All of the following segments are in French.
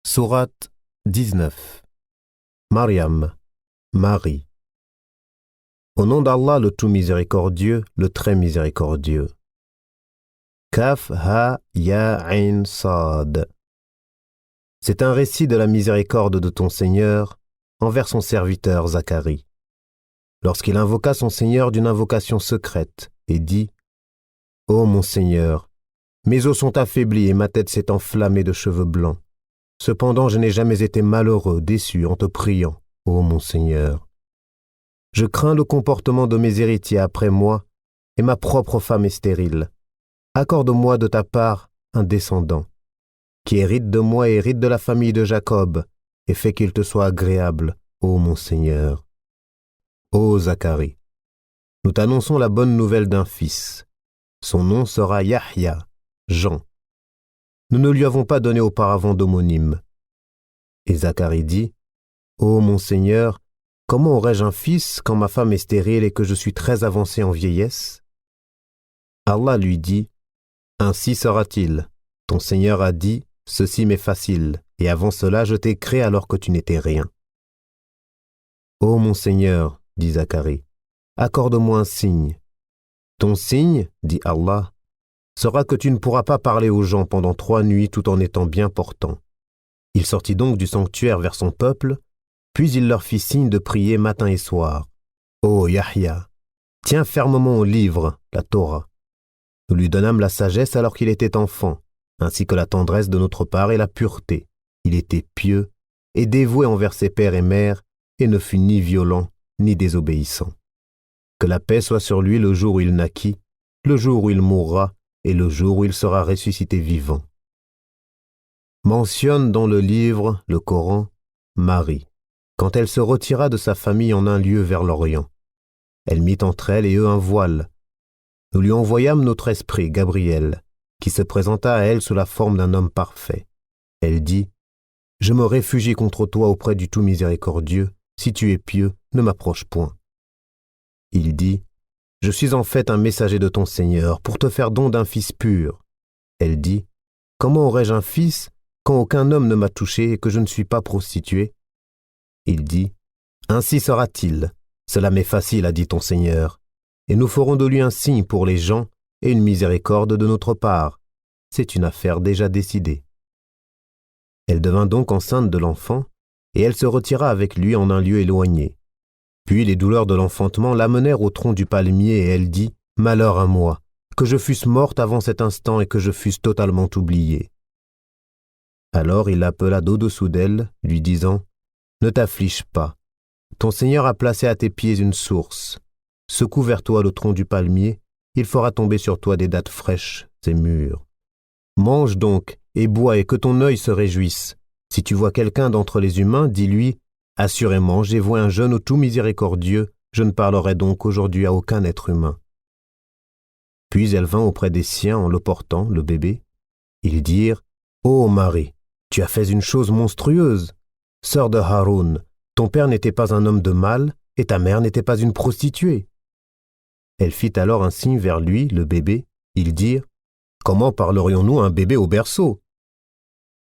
Sourate 19. Mariam, Marie. Au nom d'Allah le tout miséricordieux, le très miséricordieux. Kaf ha ya ain sad. C'est un récit de la miséricorde de ton Seigneur envers son serviteur Zacharie. Lorsqu'il invoqua son Seigneur d'une invocation secrète et dit « Ô mon Seigneur, mes os sont affaiblis et ma tête s'est enflammée de cheveux blancs. Cependant, je n'ai jamais été malheureux, déçu en te priant, ô mon Seigneur. Je crains le comportement de mes héritiers après moi, et ma propre femme est stérile. Accorde-moi de ta part un descendant, qui hérite de moi et hérite de la famille de Jacob, et fais qu'il te soit agréable, ô mon Seigneur. Ô Zacharie, nous t'annonçons la bonne nouvelle d'un fils. Son nom sera Yahya, Jean. Nous ne lui avons pas donné auparavant d'homonyme. Et Zacharie dit, « Ô mon Seigneur, comment aurais-je un fils quand ma femme est stérile et que je suis très avancé en vieillesse ?» Allah lui dit, « Ainsi sera-t-il. Ton Seigneur a dit, « Ceci m'est facile, et avant cela je t'ai créé alors que tu n'étais rien. » Ô mon Seigneur, dit Zacharie, accorde-moi un signe. Ton signe, dit Allah, sera que tu ne pourras pas parler aux gens pendant 3 nuits tout en étant bien portant. Il sortit donc du sanctuaire vers son peuple, puis il leur fit signe de prier matin et soir. Ô Yahya, tiens fermement au livre, la Torah. Nous lui donnâmes la sagesse alors qu'il était enfant, ainsi que la tendresse de notre part et la pureté. Il était pieux et dévoué envers ses pères et mères, et ne fut ni violent ni désobéissant. Que la paix soit sur lui le jour où il naquit, le jour où il mourra, et le jour où il sera ressuscité vivant. Mentionne dans le livre, le Coran, Marie, quand elle se retira de sa famille en un lieu vers l'Orient. Elle mit entre elle et eux un voile. Nous lui envoyâmes notre esprit, Gabriel, qui se présenta à elle sous la forme d'un homme parfait. Elle dit, « Je me réfugie contre toi auprès du tout miséricordieux. Si tu es pieux, ne m'approche point. » Il dit, « Je suis en fait un messager de ton Seigneur pour te faire don d'un fils pur. » Elle dit, « Comment aurais-je un fils quand aucun homme ne m'a touché et que je ne suis pas prostituée ?» Il dit, « Ainsi sera-t-il. Cela m'est facile, a dit ton Seigneur, et nous ferons de lui un signe pour les gens et une miséricorde de notre part. C'est une affaire déjà décidée. » Elle devint donc enceinte de l'enfant, et elle se retira avec lui en un lieu éloigné. Puis les douleurs de l'enfantement l'amenèrent au tronc du palmier et elle dit, « Malheur à moi, que je fusse morte avant cet instant et que je fusse totalement oubliée. » Alors il l'appela d'au-dessous d'elle, lui disant, « Ne t'afflige pas. Ton Seigneur a placé à tes pieds une source. Secoue vers toi le tronc du palmier, il fera tomber sur toi des dattes fraîches et mûres. Mange donc et bois et que ton œil se réjouisse. Si tu vois quelqu'un d'entre les humains, dis-lui, « Assurément, j'ai voué un jeûne au tout miséricordieux, je ne parlerai donc aujourd'hui à aucun être humain. » Puis elle vint auprès des siens en le portant, le bébé. Ils dirent, « Ô Marie, tu as fait une chose monstrueuse. Sœur de Haroun, ton père n'était pas un homme de mal et ta mère n'était pas une prostituée. » Elle fit alors un signe vers lui, le bébé. Ils dirent, « Comment parlerions-nous à un bébé au berceau ?»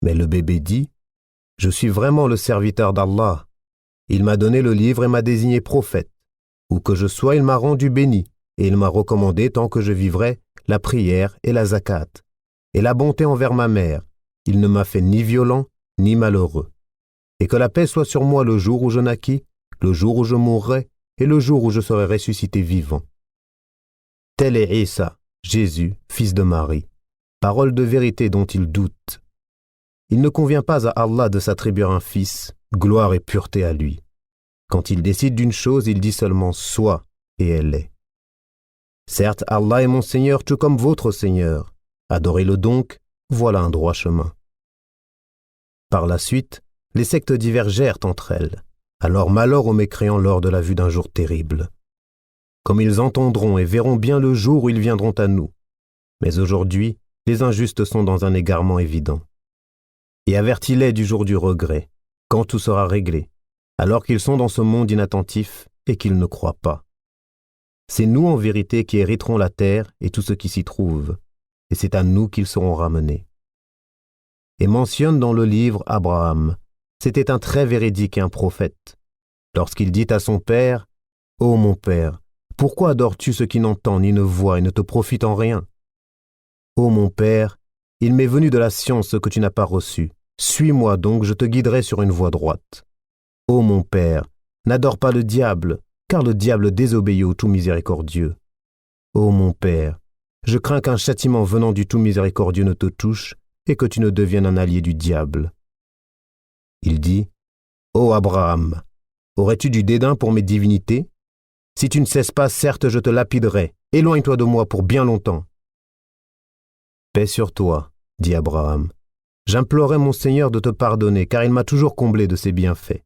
Mais le bébé dit, « Je suis vraiment le serviteur d'Allah. Il m'a donné le livre et m'a désigné prophète. Où que je sois, il m'a rendu béni, et il m'a recommandé, tant que je vivrai, la prière et la zakat, et la bonté envers ma mère. Il ne m'a fait ni violent, ni malheureux. Et que la paix soit sur moi le jour où je naquis, le jour où je mourrai, et le jour où je serai ressuscité vivant. » Tel est Isa, Jésus, fils de Marie, parole de vérité dont il doute. Il ne convient pas à Allah de s'attribuer un fils, gloire et pureté à lui. Quand il décide d'une chose, il dit seulement « soit » et elle est. Certes, Allah est mon Seigneur tout comme votre Seigneur. Adorez-le donc, voilà un droit chemin. Par la suite, les sectes divergèrent entre elles. Alors malheur aux mécréants lors de la vue d'un jour terrible. Comme ils entendront et verront bien le jour où ils viendront à nous. Mais aujourd'hui, les injustes sont dans un égarement évident. Et avertis-les du jour du regret, quand tout sera réglé, alors qu'ils sont dans ce monde inattentif et qu'ils ne croient pas. C'est nous en vérité qui hériterons la terre et tout ce qui s'y trouve, et c'est à nous qu'ils seront ramenés. et mentionne dans le livre Abraham. C'était un très véridique et un prophète. Lorsqu'il dit à son père, « Ô mon père, pourquoi adores-tu ce qui n'entend ni ne voit et ne te profite en rien? Ô mon père, il m'est venu de la science ce que tu n'as pas reçu. Suis-moi donc, je te guiderai sur une voie droite. Ô mon père, n'adore pas le diable, car le diable désobéit au tout miséricordieux. Ô mon père, je crains qu'un châtiment venant du tout miséricordieux ne te touche et que tu ne deviennes un allié du diable. » Il dit, « Ô Abraham, aurais-tu du dédain pour mes divinités? Si tu ne cesses pas, certes je te lapiderai. Éloigne-toi de moi pour bien longtemps. » « Paix sur toi, dit Abraham. J'implorais mon Seigneur de te pardonner, car il m'a toujours comblé de ses bienfaits.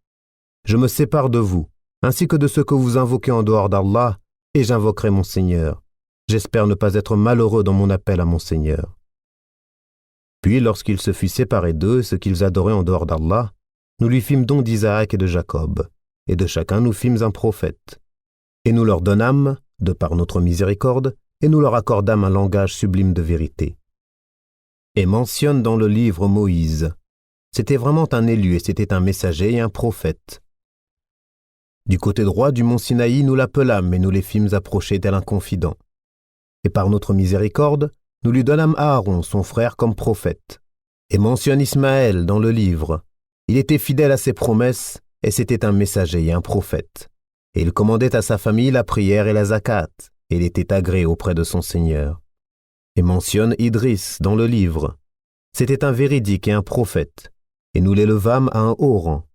Je me sépare de vous, ainsi que de ceux que vous invoquez en dehors d'Allah, et j'invoquerai mon Seigneur. J'espère ne pas être malheureux dans mon appel à mon Seigneur. » Puis, lorsqu'il se fut séparé d'eux et ce qu'ils adoraient en dehors d'Allah, nous lui fîmes don d'Isaac et de Jacob, et de chacun nous fîmes un prophète. Et nous leur donnâmes, de par notre miséricorde, et nous leur accordâmes un langage sublime de vérité. Et mentionne dans le livre Moïse. C'était vraiment un élu et c'était un messager et un prophète. Du côté droit du mont Sinaï, nous l'appelâmes et nous les fîmes approcher tel un confident. Et par notre miséricorde, nous lui donnâmes Aaron, son frère, comme prophète. Et mentionne Ismaël dans le livre. Il était fidèle à ses promesses et c'était un messager et un prophète. Et il commandait à sa famille la prière et la zakat, et il était agréé auprès de son Seigneur. Et mentionne Idriss dans le livre. C'était un véridique et un prophète, et nous l'élevâmes à un haut rang.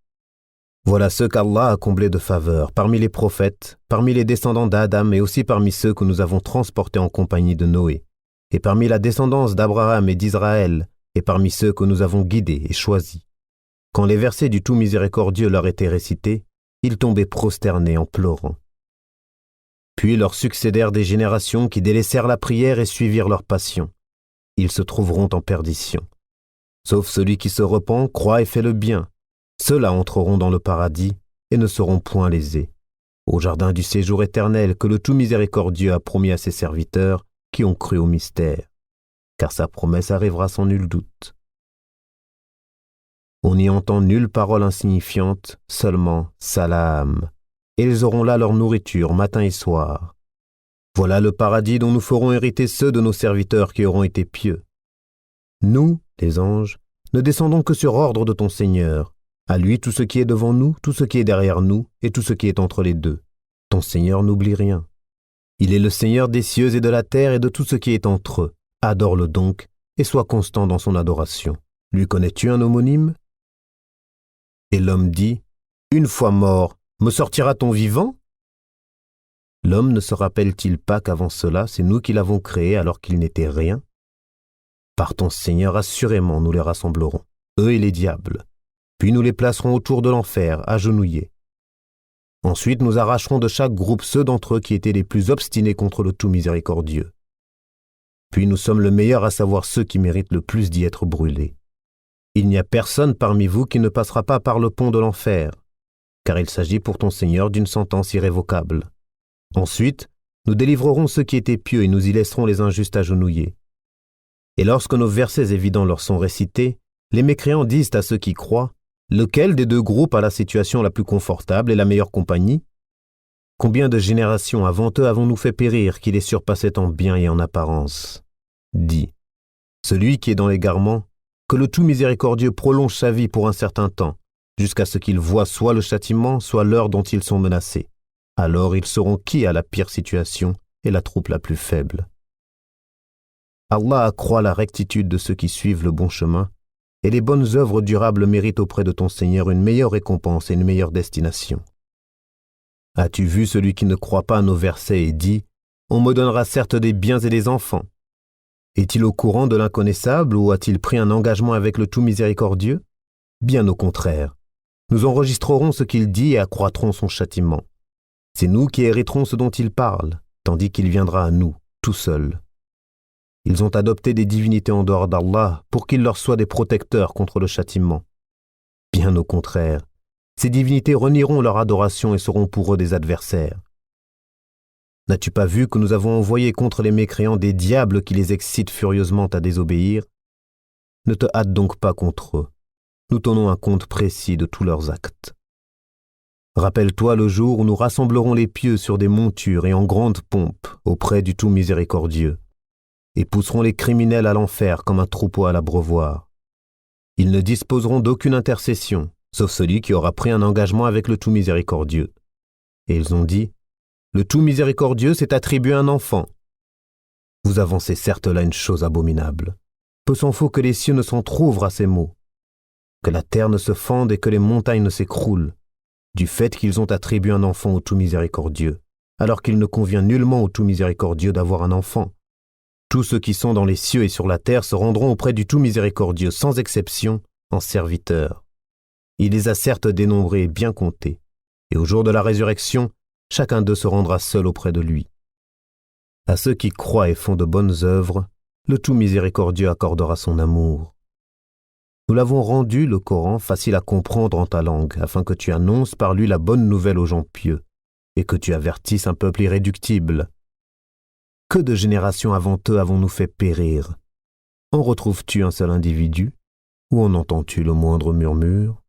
Voilà ceux qu'Allah a comblés de faveur parmi les prophètes, parmi les descendants d'Adam et aussi parmi ceux que nous avons transportés en compagnie de Noé, et parmi la descendance d'Abraham et d'Israël, et parmi ceux que nous avons guidés et choisis. Quand les versets du tout miséricordieux leur étaient récités, ils tombaient prosternés en pleurant. Puis leur succédèrent des générations qui délaissèrent la prière et suivirent leur passion. Ils se trouveront en perdition. Sauf celui qui se repent, croit et fait le bien. Ceux-là entreront dans le paradis et ne seront point lésés, au jardin du séjour éternel que le tout miséricordieux a promis à ses serviteurs qui ont cru au mystère, car sa promesse arrivera sans nul doute. On n'y entend nulle parole insignifiante, seulement salam, et ils auront là leur nourriture matin et soir. Voilà le paradis dont nous ferons hériter ceux de nos serviteurs qui auront été pieux. Nous, les anges, ne descendons que sur ordre de ton Seigneur. À lui tout ce qui est devant nous, tout ce qui est derrière nous, et tout ce qui est entre les deux. Ton Seigneur n'oublie rien. Il est le Seigneur des cieux et de la terre et de tout ce qui est entre eux. Adore-le donc, et sois constant dans son adoration. Lui connais-tu un homonyme? Et l'homme dit, « Une fois mort, me sortira-t-on vivant ?» L'homme ne se rappelle-t-il pas qu'avant cela, c'est nous qui l'avons créé alors qu'il n'était rien? Par ton Seigneur, assurément, nous les rassemblerons, eux et les diables. Puis nous les placerons autour de l'enfer, agenouillés. Ensuite, nous arracherons de chaque groupe ceux d'entre eux qui étaient les plus obstinés contre le tout miséricordieux. Puis nous sommes le meilleur à savoir ceux qui méritent le plus d'y être brûlés. Il n'y a personne parmi vous qui ne passera pas par le pont de l'enfer, car il s'agit pour ton Seigneur d'une sentence irrévocable. Ensuite, nous délivrerons ceux qui étaient pieux et nous y laisserons les injustes agenouillés. Et lorsque nos versets évidents leur sont récités, les mécréants disent à ceux qui croient, « Lequel des deux groupes a la situation la plus confortable et la meilleure compagnie? Combien de générations avant eux avons-nous fait périr qui les surpassaient en bien et en apparence? » Dis, celui qui est dans l'égarement, que le tout miséricordieux prolonge sa vie pour un certain temps, jusqu'à ce qu'ils voient soit le châtiment, soit l'heure dont ils sont menacés. Alors ils sauront qui a la pire situation et la troupe la plus faible. Allah accroît la rectitude de ceux qui suivent le bon chemin, et les bonnes œuvres durables méritent auprès de ton Seigneur une meilleure récompense et une meilleure destination. As-tu vu celui qui ne croit pas à nos versets et dit « On me donnera certes des biens et des enfants » Est-il au courant de l'inconnaissable ou a-t-il pris un engagement avec le tout miséricordieux? Bien au contraire. Nous enregistrerons ce qu'il dit et accroîtrons son châtiment. C'est nous qui hériterons ce dont il parle, tandis qu'il viendra à nous, tout seul. Ils ont adopté des divinités en dehors d'Allah pour qu'ils leur soient des protecteurs contre le châtiment. Bien au contraire, ces divinités renieront leur adoration et seront pour eux des adversaires. N'as-tu pas vu que nous avons envoyé contre les mécréants des diables qui les excitent furieusement à désobéir? Ne te hâte donc pas contre eux. Nous tenons un compte précis de tous leurs actes. Rappelle-toi le jour où nous rassemblerons les pieux sur des montures et en grande pompe auprès du tout miséricordieux, et pousserons les criminels à l'enfer comme un troupeau à l'abreuvoir. Ils ne disposeront d'aucune intercession, sauf celui qui aura pris un engagement avec le tout miséricordieux. Et ils ont dit, le tout miséricordieux s'est attribué un enfant. Vous avancez certes là une chose abominable. Peu s'en faut que les cieux ne s'entr'ouvrent à ces mots, que la terre ne se fende et que les montagnes ne s'écroulent, du fait qu'ils ont attribué un enfant au tout miséricordieux, alors qu'il ne convient nullement au tout miséricordieux d'avoir un enfant. Tous ceux qui sont dans les cieux et sur la terre se rendront auprès du tout miséricordieux, sans exception, en serviteurs. Il les a certes dénombrés et bien comptés, et au jour de la résurrection, chacun d'eux se rendra seul auprès de lui. À ceux qui croient et font de bonnes œuvres, le tout miséricordieux accordera son amour. Nous l'avons rendu, le Coran, facile à comprendre en ta langue, afin que tu annonces par lui la bonne nouvelle aux gens pieux, et que tu avertisses un peuple irréductible. Que de générations avant eux avons-nous fait périr? En retrouves-tu un seul individu? Ou en entends-tu le moindre murmure?